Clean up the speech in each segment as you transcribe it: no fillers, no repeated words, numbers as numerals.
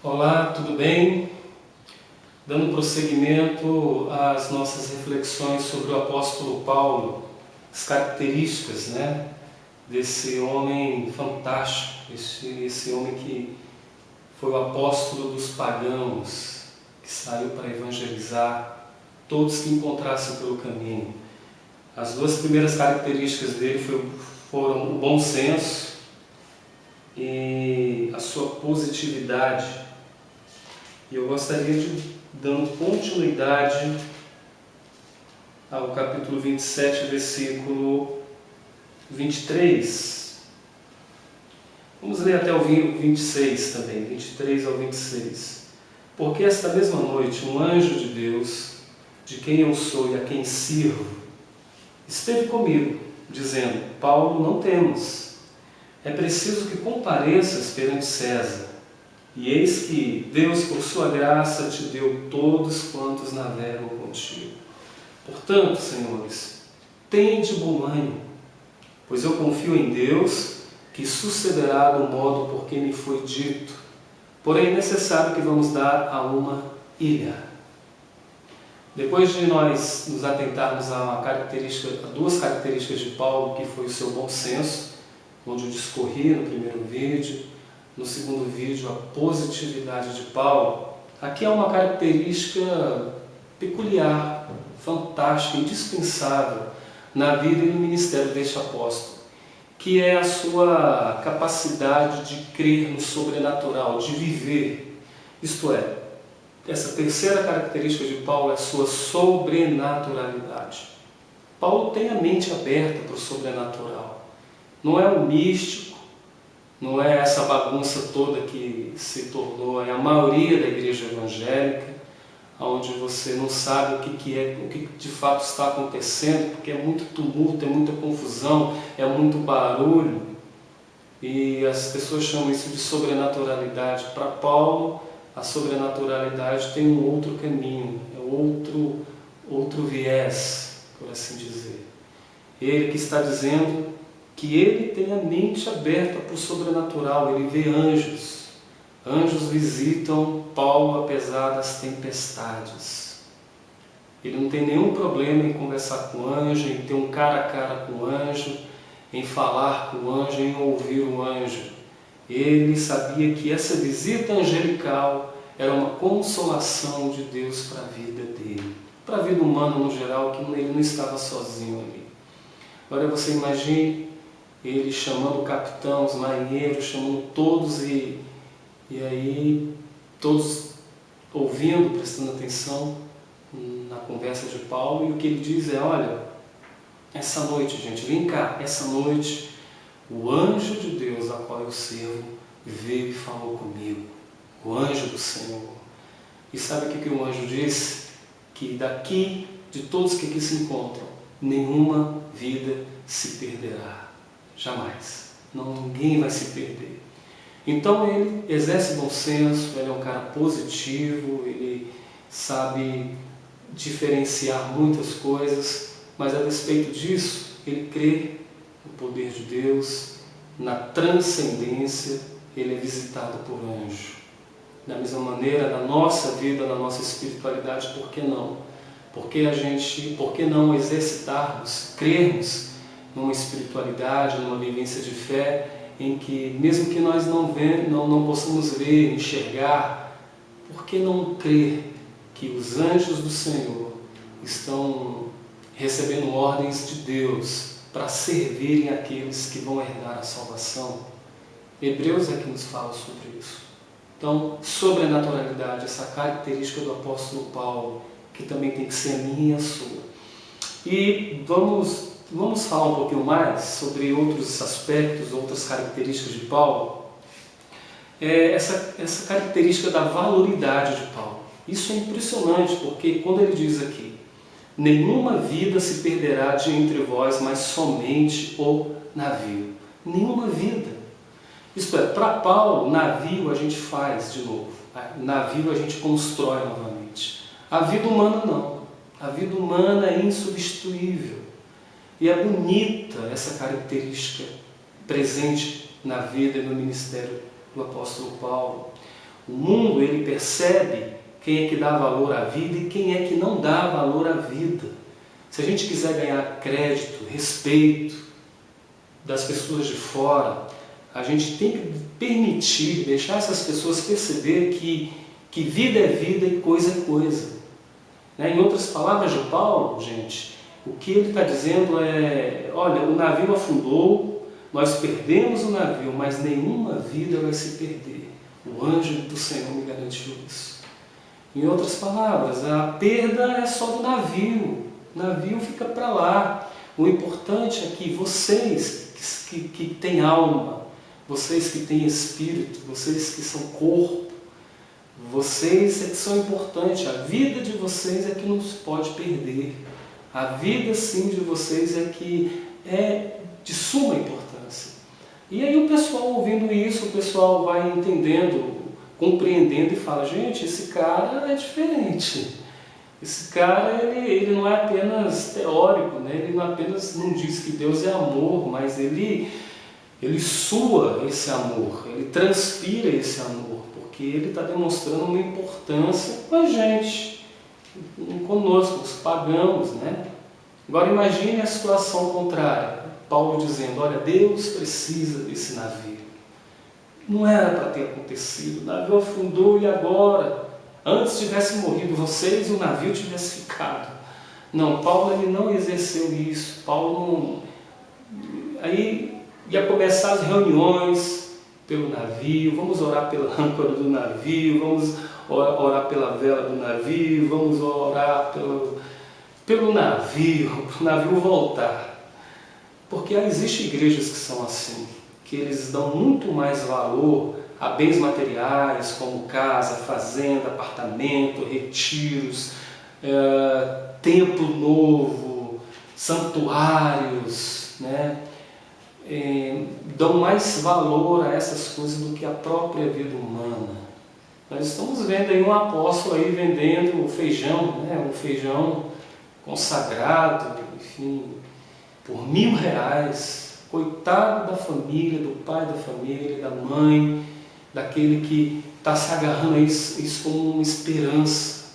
Olá, tudo bem? Dando prosseguimento às nossas reflexões sobre o apóstolo Paulo, as características, desse homem fantástico, esse homem que foi o apóstolo dos pagãos, que saiu para evangelizar todos que encontrassem pelo caminho. As duas primeiras características dele foram o bom senso e a sua positividade. E eu gostaria de, dando continuidade ao capítulo 27, versículo 23. Vamos ler até o 26 também, 23 ao 26. Porque esta mesma noite um anjo de Deus, de quem eu sou e a quem sirvo, esteve comigo, dizendo: Paulo, não temas, é preciso que compareças perante César. E eis que Deus, por sua graça, te deu todos quantos navegam contigo. Portanto, senhores, tende bom ânimo, pois eu confio em Deus, que sucederá do modo por que me foi dito. Porém, é necessário que vamos dar a uma ilha. Depois de nós nos atentarmos a duas características de Paulo, que foi o seu bom senso, onde eu discorri no primeiro vídeo, no segundo vídeo, a positividade de Paulo, aqui há uma característica peculiar, fantástica, indispensável na vida e no ministério deste apóstolo, que é a sua capacidade de crer no sobrenatural, de viver. Isto é, essa terceira característica de Paulo é a sua sobrenaturalidade. Paulo tem a mente aberta para o sobrenatural. Não é um místico, não é essa bagunça toda que se tornou a maioria da igreja evangélica, onde você não sabe o que de fato está acontecendo, porque é muito tumulto, é muita confusão, é muito barulho, e as pessoas chamam isso de sobrenaturalidade. Para Paulo, a sobrenaturalidade tem um outro caminho, é outro viés, por assim dizer. Ele que está dizendo que ele tem a mente aberta para o sobrenatural, ele vê anjos. Anjos visitam Paulo apesar das tempestades. Ele não tem nenhum problema em conversar com o anjo, em ter um cara a cara com o anjo, em falar com o anjo, em ouvir o anjo. Ele sabia que essa visita angelical era uma consolação de Deus para a vida dele, para a vida humana no geral, que ele não estava sozinho ali. Agora você imagine ele chamando o capitão, os marinheiros, chamando todos e aí todos ouvindo, prestando atenção na conversa de Paulo, e o que ele diz é: olha, essa noite, gente, vem cá, essa noite o anjo de Deus a qual eu sirvo veio e falou comigo, o anjo do Senhor. E sabe o que o anjo disse? Que daqui, de todos que aqui se encontram, nenhuma vida se perderá. Jamais. Ninguém vai se perder. Então ele exerce bom senso, ele é um cara positivo, ele sabe diferenciar muitas coisas, mas a despeito disso, ele crê no poder de Deus, na transcendência, ele é visitado por anjo. Da mesma maneira, na nossa vida, na nossa espiritualidade, por que não? Por que não exercitarmos, crermos numa espiritualidade, numa vivência de fé, em que, mesmo que nós não possamos ver, enxergar, por que não crer que os anjos do Senhor estão recebendo ordens de Deus para servirem aqueles que vão herdar a salvação? Hebreus é que nos fala sobre isso. Então, sobrenaturalidade, essa característica do apóstolo Paulo, que também tem que ser a minha e a sua. E vamos falar um pouquinho mais sobre outros aspectos, outras características de Paulo. Essa característica da valoridade de Paulo. Isso é impressionante, porque quando ele diz aqui: nenhuma vida se perderá de entre vós, mas somente o navio. Nenhuma vida. Isto é, para Paulo, navio a gente faz de novo. Navio a gente constrói novamente. A vida humana não. A vida humana é insubstituível. E é bonita essa característica presente na vida e no ministério do apóstolo Paulo. O mundo, ele percebe quem é que dá valor à vida e quem é que não dá valor à vida. Se a gente quiser ganhar crédito, respeito das pessoas de fora, a gente tem que permitir, deixar essas pessoas perceber que vida é vida e coisa é coisa. Em outras palavras de Paulo, gente, o que ele está dizendo é, olha, o navio afundou, nós perdemos o navio, mas nenhuma vida vai se perder. O anjo do Senhor me garantiu isso. Em outras palavras, a perda é só do navio. O navio fica para lá. O importante é que vocês que têm alma, vocês que têm espírito, vocês que são corpo, vocês é que são importantes. A vida de vocês é que não se pode perder. A vida, sim, de vocês é que é de suma importância. E aí o pessoal ouvindo isso, o pessoal vai entendendo, compreendendo e fala, gente, esse cara é diferente. Esse cara, ele não é apenas teórico, né? Ele não apenas não diz que Deus é amor, mas ele sua esse amor, ele transpira esse amor, porque ele está demonstrando uma importância com a gente, conosco, os pagãos, né? Agora imagine a situação contrária, Paulo dizendo, olha, Deus precisa desse navio. Não era para ter acontecido, o navio afundou e agora? Antes tivesse morrido vocês e o navio tivesse ficado. Não, Paulo ele não exerceu isso. Paulo não... Aí ia começar as reuniões pelo navio, vamos orar pela âncora do navio, vamos orar pela vela do navio, vamos orar pelo navio, para o navio voltar. Porque existem igrejas que são assim, que eles dão muito mais valor a bens materiais, como casa, fazenda, apartamento, retiros, templo novo, santuários, né? Dão mais valor a essas coisas do que a própria vida humana. Nós estamos vendo aí um apóstolo aí vendendo o feijão, né? Um feijão consagrado, enfim, por R$1.000. Coitado da família, do pai da família, da mãe, daquele que está se agarrando a isso como uma esperança,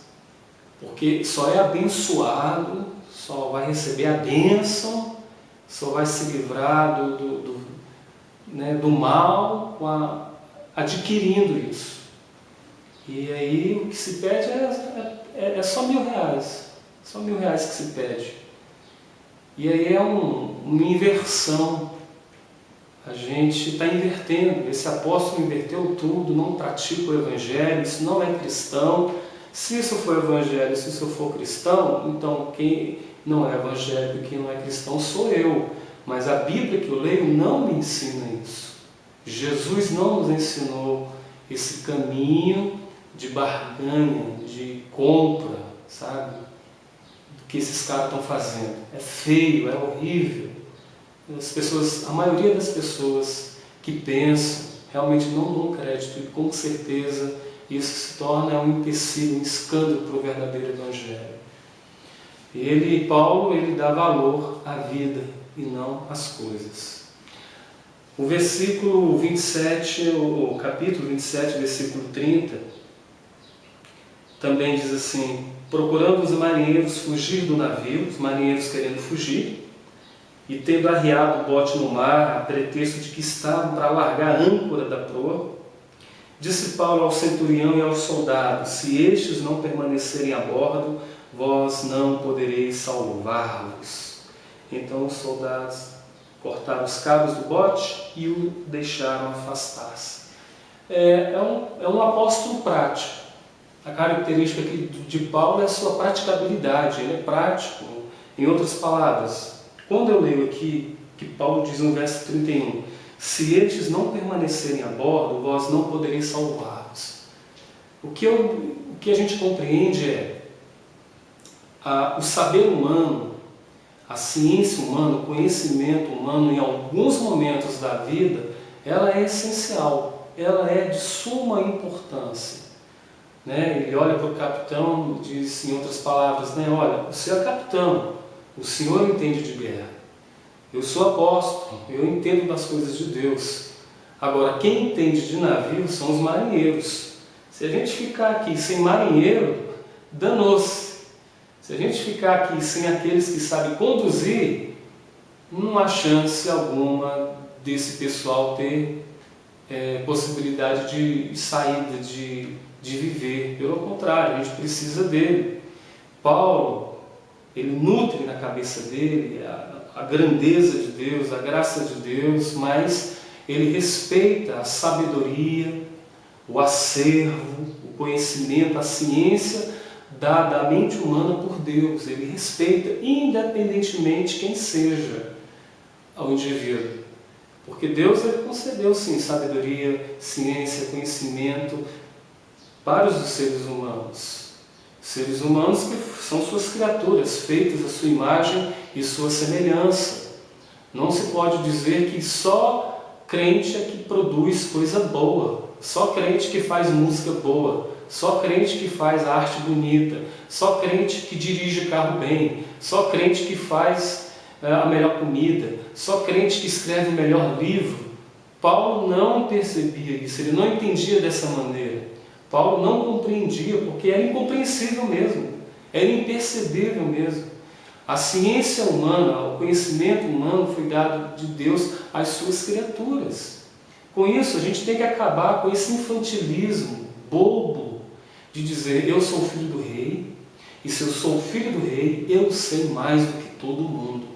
porque só é abençoado, só vai receber a bênção, só vai se livrar do mal adquirindo isso. E aí o que se pede é só R$1.000, só R$1.000 que se pede. E aí é uma inversão. A gente está invertendo. Esse apóstolo inverteu tudo, não pratica o evangelho, isso não é cristão. Se isso for evangelho, se isso for cristão, então quem não é evangélico, quem não é cristão sou eu. Mas a Bíblia que eu leio não me ensina isso. Jesus não nos ensinou esse caminho de barganha, de compra, sabe? Que esses caras estão fazendo. É feio, é horrível. A maioria das pessoas que pensam realmente não dão crédito e com certeza isso se torna um empecilho, um escândalo para o verdadeiro evangelho. Paulo, ele dá valor à vida e não às coisas. O versículo 27, o capítulo 27, versículo 30, também diz assim, procurando os marinheiros fugir do navio, os marinheiros querendo fugir, e tendo arriado o bote no mar, a pretexto de que estavam para largar a âncora da proa, disse Paulo ao centurião e aos soldados, se estes não permanecerem a bordo, vós não podereis salvar-vos. Então os soldados cortaram os cabos do bote e o deixaram afastar-se. É um apóstolo prático. A característica aqui de Paulo é a sua praticabilidade, ele é prático. Em outras palavras, quando eu leio aqui que Paulo diz no verso 31, se estes não permanecerem a bordo, vós não podereis salvar-vos. O que a gente compreende é o saber humano, a ciência humana, o conhecimento humano em alguns momentos da vida, ela é essencial, ela é de suma importância. Ele olha para o capitão e diz, em outras palavras, olha, o senhor é capitão, o senhor entende de guerra, eu sou apóstolo, eu entendo das coisas de Deus. Agora, quem entende de navio são os marinheiros, Se a gente ficar aqui sem marinheiro, danou-se. Se a gente ficar aqui sem aqueles que sabem conduzir, não há chance alguma desse pessoal ter possibilidade de saída, de viver. Pelo contrário, a gente precisa dele. Paulo, ele nutre na cabeça dele a grandeza de Deus, a graça de Deus, mas ele respeita a sabedoria, o acervo, o conhecimento, a ciência dada à mente humana por Deus. Ele respeita, independentemente quem seja ao indivíduo. Porque Deus, ele concedeu sim sabedoria, ciência, conhecimento para os seres humanos. Seres humanos que são suas criaturas, feitas à sua imagem e sua semelhança. Não se pode dizer que só crente é que produz coisa boa, só crente que faz música boa, só crente que faz arte bonita, só crente que dirige carro bem, só crente que faz a melhor comida, só crente que escreve o melhor livro. Paulo não percebia isso, ele não entendia dessa maneira. Paulo não compreendia, porque era incompreensível mesmo, era impercebível mesmo. A ciência humana, o conhecimento humano foi dado de Deus às suas criaturas. Com isso, a gente tem que acabar com esse infantilismo bobo de dizer: eu sou filho do rei, e se eu sou filho do rei, eu sei mais do que todo mundo.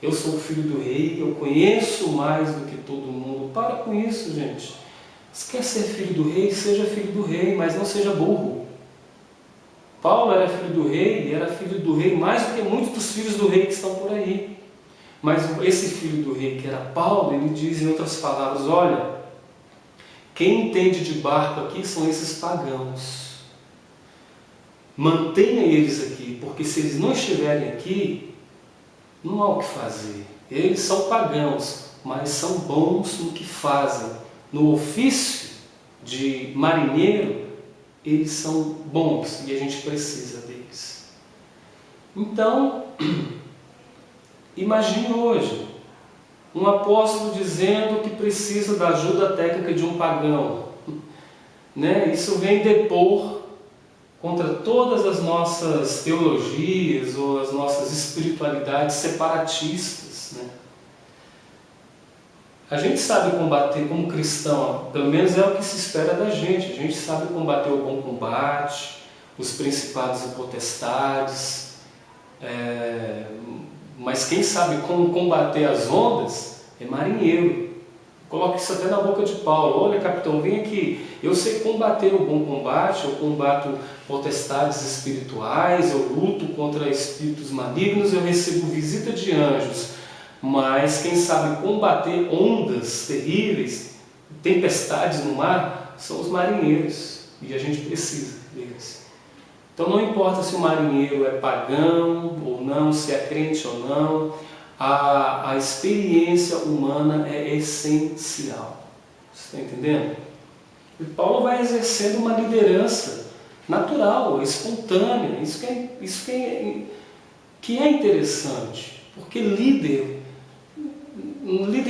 Eu sou filho do rei, eu conheço mais do que todo mundo. Para com isso, gente. Se quer ser filho do rei, seja filho do rei, mas não seja burro. Paulo era filho do rei, e era filho do rei mais do que muitos dos filhos do rei que estão por aí. Mas esse filho do rei, que era Paulo, ele diz em outras palavras: olha, quem entende de barco aqui são esses pagãos. Mantenha eles aqui, porque se eles não estiverem aqui, não há o que fazer. Eles são pagãos, mas são bons no que fazem. No ofício de marinheiro, eles são bons e a gente precisa deles. Então, imagine hoje um apóstolo dizendo que precisa da ajuda técnica de um pagão. Isso vem depor contra todas as nossas teologias ou as nossas espiritualidades separatistas. A gente sabe combater como cristão, pelo menos é o que se espera da gente. A gente sabe combater o bom combate, os principados e potestades, mas quem sabe como combater as ondas é marinheiro. Coloque isso até na boca de Paulo: olha, capitão, vem aqui, eu sei combater o bom combate, eu combato potestades espirituais, eu luto contra espíritos malignos, eu recebo visita de anjos, mas quem sabe combater ondas terríveis, tempestades no mar, são os marinheiros, e a gente precisa deles. Então não importa se o marinheiro é pagão ou não, se é crente ou não, a experiência humana é essencial. Você está entendendo? E Paulo vai exercendo uma liderança natural, espontânea. Isso que é interessante, porque líder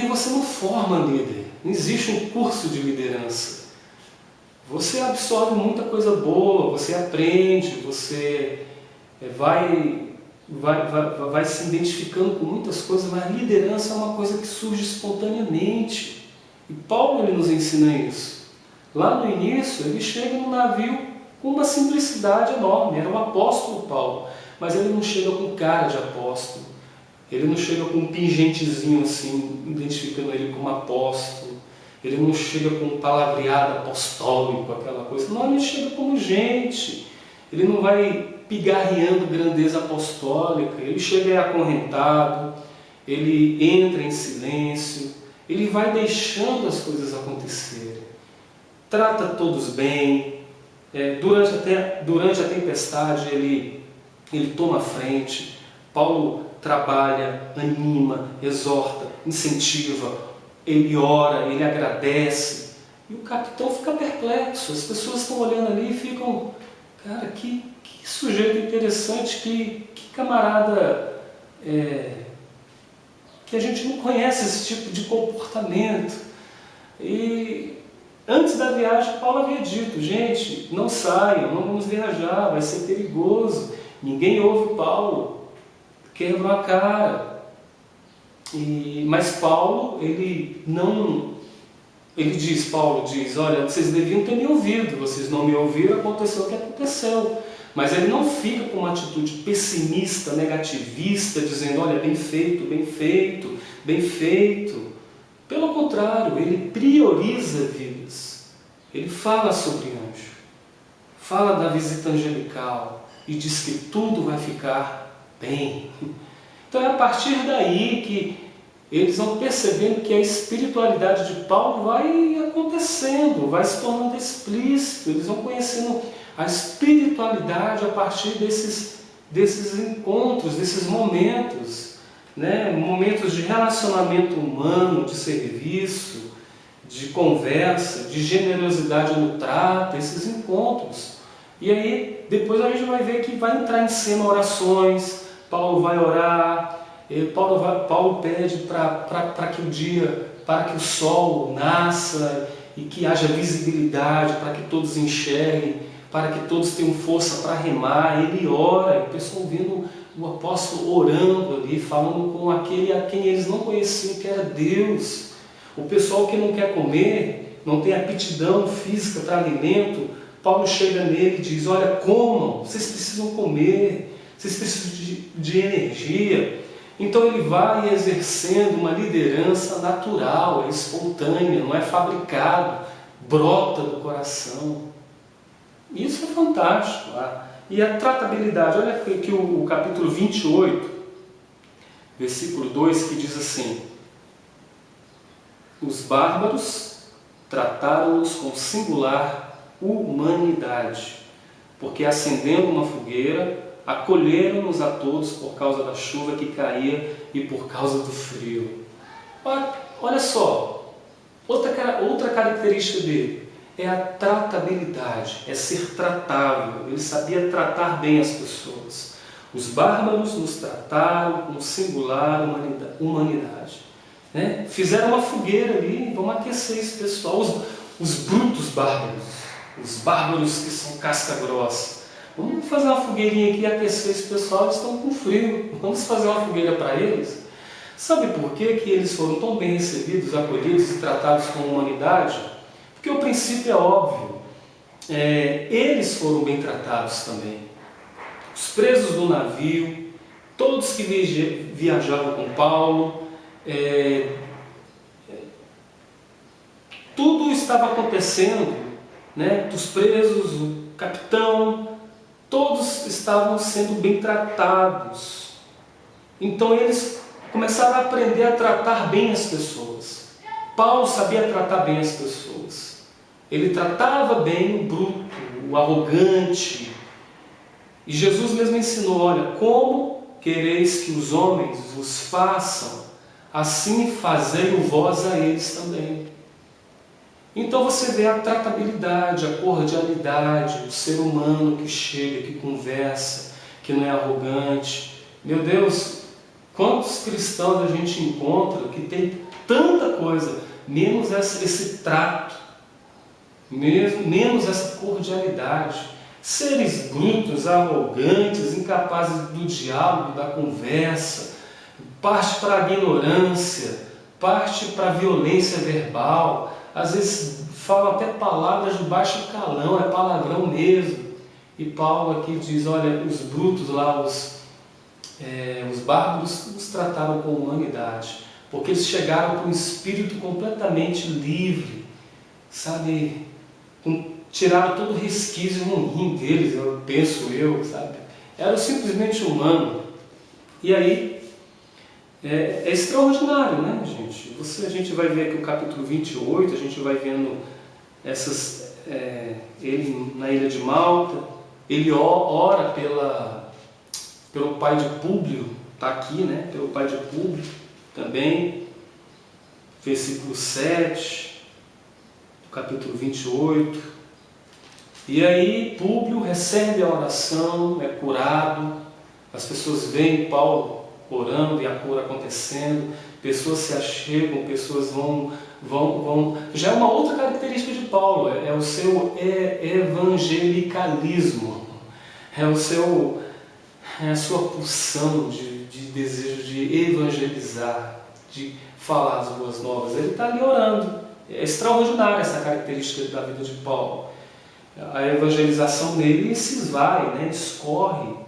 você não forma líder. Não existe um curso de liderança. Você absorve muita coisa boa, você aprende, você vai se identificando com muitas coisas, mas liderança é uma coisa que surge espontaneamente. E Paulo, ele nos ensina isso. Lá no início, ele chega no navio com uma simplicidade enorme. Era o apóstolo Paulo, mas ele não chega com cara de apóstolo. Ele não chega com um pingentezinho assim, identificando ele como apóstolo. Ele não chega com um palavreado apostólico, aquela coisa. Não, ele chega como gente. Ele não vai pigarreando grandeza apostólica. Ele chega acorrentado, ele entra em silêncio, ele vai deixando as coisas acontecerem. Trata todos bem. Durante a tempestade, ele toma a frente. Paulo trabalha, anima, exorta, incentiva, ele ora, ele agradece. E o capitão fica perplexo. As pessoas estão olhando ali e ficam: cara, que sujeito interessante, que camarada, que a gente não conhece esse tipo de comportamento. E Antes da viagem, Paulo havia dito: gente, não saiam, não vamos viajar, vai ser perigoso. Ninguém ouve Paulo, quebram a cara. Mas Paulo, Paulo diz, olha, vocês deviam ter me ouvido, vocês não me ouviram, aconteceu o que aconteceu. Mas ele não fica com uma atitude pessimista, negativista, dizendo, olha, bem feito, bem feito, bem feito. Pelo contrário, ele prioriza vidas. Ele fala sobre anjo, fala da visita angelical e diz que tudo vai ficar bem. Então é a partir daí que eles vão percebendo que a espiritualidade de Paulo vai acontecendo, vai se tornando explícito. Eles vão conhecendo a espiritualidade a partir desses encontros, desses momentos, né? Momentos de relacionamento humano, de serviço, de conversa, de generosidade no trato, esses encontros. E aí, depois a gente vai ver que vai entrar em cena orações, Paulo vai orar, Paulo pede para que o sol nasça e que haja visibilidade, para que todos enxerguem, para que todos tenham força para remar. Ele ora, o pessoal vendo o apóstolo orando ali, falando com aquele a quem eles não conheciam, que era Deus. O pessoal que não quer comer, não tem aptidão física para alimento, Paulo chega nele e diz, olha, comam, vocês precisam comer, vocês precisam de energia. Então ele vai exercendo uma liderança natural, é espontânea, não é fabricado, brota do coração. Isso é fantástico. E a tratabilidade, olha aqui o capítulo 28, versículo 2, que diz assim: os bárbaros trataram-nos com singular humanidade, porque acendendo uma fogueira, acolheram-nos a todos por causa da chuva que caía e por causa do frio. Olha só, outra característica dele é a tratabilidade, é ser tratável. Ele sabia tratar bem as pessoas. Os bárbaros nos trataram com singular humanidade. Né? Fizeram uma fogueira ali, vamos aquecer esse pessoal. Os brutos bárbaros, os bárbaros que são casca grossa. Vamos fazer uma fogueirinha aqui e aquecer esse pessoal, eles estão com frio. Vamos fazer uma fogueira para eles. Sabe por que eles foram tão bem recebidos, acolhidos e tratados com humanidade? Porque o princípio é óbvio. Eles foram bem tratados também. Os presos do navio, todos que viajavam com Paulo, tudo estava acontecendo, né? Os presos, o capitão, todos estavam sendo bem tratados. Então eles começaram a aprender a tratar bem as pessoas. Paulo sabia tratar bem as pessoas. Ele tratava bem o bruto, o arrogante. E Jesus mesmo ensinou, olha, como quereis que os homens vos façam, assim fazei-o vós a eles também. Então você vê a tratabilidade, a cordialidade, o ser humano que chega, que conversa, que não é arrogante. Meu Deus, quantos cristãos a gente encontra que tem tanta coisa, menos esse trato, menos essa cordialidade. Seres brutos, arrogantes, incapazes do diálogo, da conversa, parte para a ignorância, parte para a violência verbal. Às vezes falam até palavras de baixo calão, é palavrão mesmo. E Paulo aqui diz, olha, os brutos lá, os bárbaros, nos trataram com humanidade, porque eles chegaram com um espírito completamente livre, sabe? Tiraram todo o resquício ruim deles, sabe? Era simplesmente humano. E aí, é extraordinário, né, gente? A gente vai ver aqui o capítulo 28, a gente vai vendo ele na ilha de Malta, ele ora pelo pai de Públio, está aqui, né? Pelo pai de Públio também, versículo 7, capítulo 28. E aí Públio recebe a oração, é curado, as pessoas veem Paulo orando e a cura acontecendo, pessoas se achegam, pessoas vão. Já é uma outra característica de Paulo, é o seu evangelicalismo, é a sua pulsão de desejo de evangelizar, de falar as boas novas. Ele está ali orando. É extraordinária essa característica da vida de Paulo. A evangelização dele se esvai, né? Escorre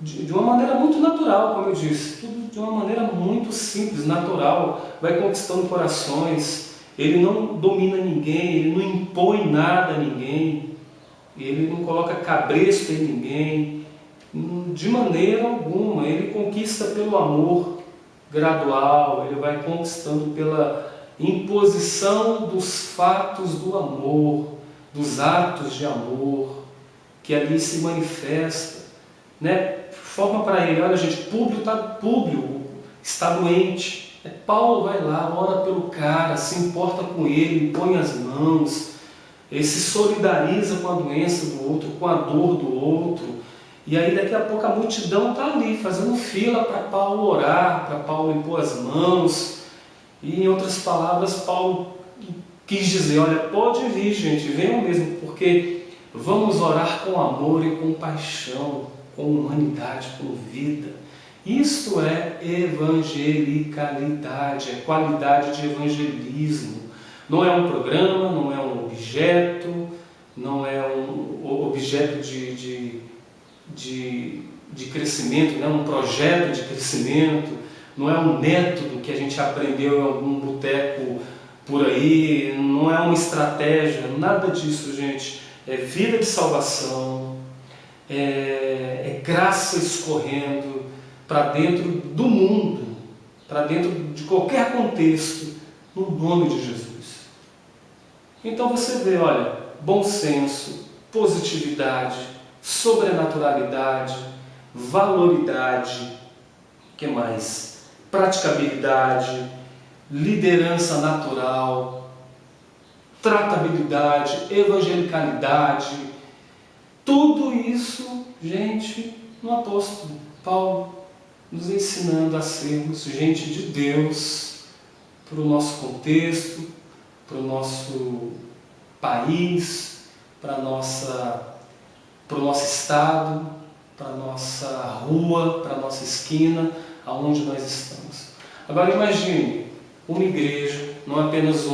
de uma maneira muito natural, como eu disse, tudo de uma maneira muito simples, natural, vai conquistando corações. Ele não domina ninguém, ele não impõe nada a ninguém, ele não coloca cabresto em ninguém, de maneira alguma. Ele conquista pelo amor gradual, ele vai conquistando pela imposição dos fatos do amor, dos atos de amor que ali se manifesta, né? Forma para ele, olha gente, Públio está doente, Paulo vai lá, ora pelo cara, se importa com ele, impõe as mãos, ele se solidariza com a doença do outro, com a dor do outro, e aí daqui a pouco a multidão está ali, fazendo fila para Paulo orar, para Paulo impor as mãos. E em outras palavras, Paulo quis dizer, olha, pode vir gente, venham mesmo, porque vamos orar com amor e com paixão, com humanidade, com vida. Isto é evangelicalidade, é qualidade de evangelismo. Não é um programa, não é um objeto, não é um objeto de crescimento, não é um projeto de crescimento, não é um método que a gente aprendeu em algum boteco por aí, não é uma estratégia, nada disso, gente. É vida de salvação, é graça escorrendo para dentro do mundo, para dentro de qualquer contexto, no nome de Jesus. Então você vê, olha, bom senso, positividade, sobrenaturalidade, valoridade, o que mais? Praticabilidade, liderança natural, tratabilidade, evangelicalidade, tudo isso, gente, no apóstolo Paulo, nos ensinando a sermos gente de Deus, para o nosso contexto, para o nosso país, para o nosso estado, para a nossa rua, para a nossa esquina, aonde nós estamos. Agora imagine uma igreja, não apenas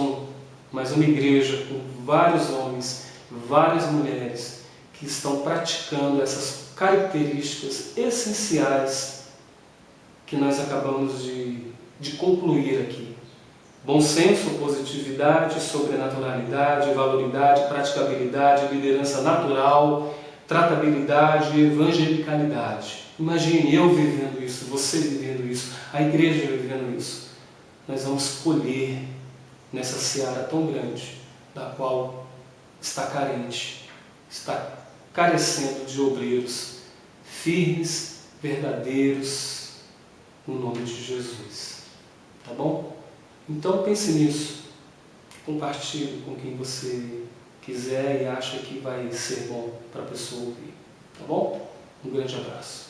mas uma igreja com vários homens, várias mulheres que estão praticando essas características essenciais que nós acabamos de concluir aqui. Bom senso, positividade, sobrenaturalidade, valoridade, praticabilidade, liderança natural, tratabilidade, evangelicalidade. Imagine eu vivendo isso, você vivendo isso, a igreja vivendo isso. Nós vamos colher nessa seara tão grande, da qual está carente, está carecendo de obreiros firmes, verdadeiros, no nome de Jesus. Tá bom? Então pense nisso, compartilhe com quem você quiser e acha que vai ser bom para a pessoa ouvir. Tá bom? Um grande abraço.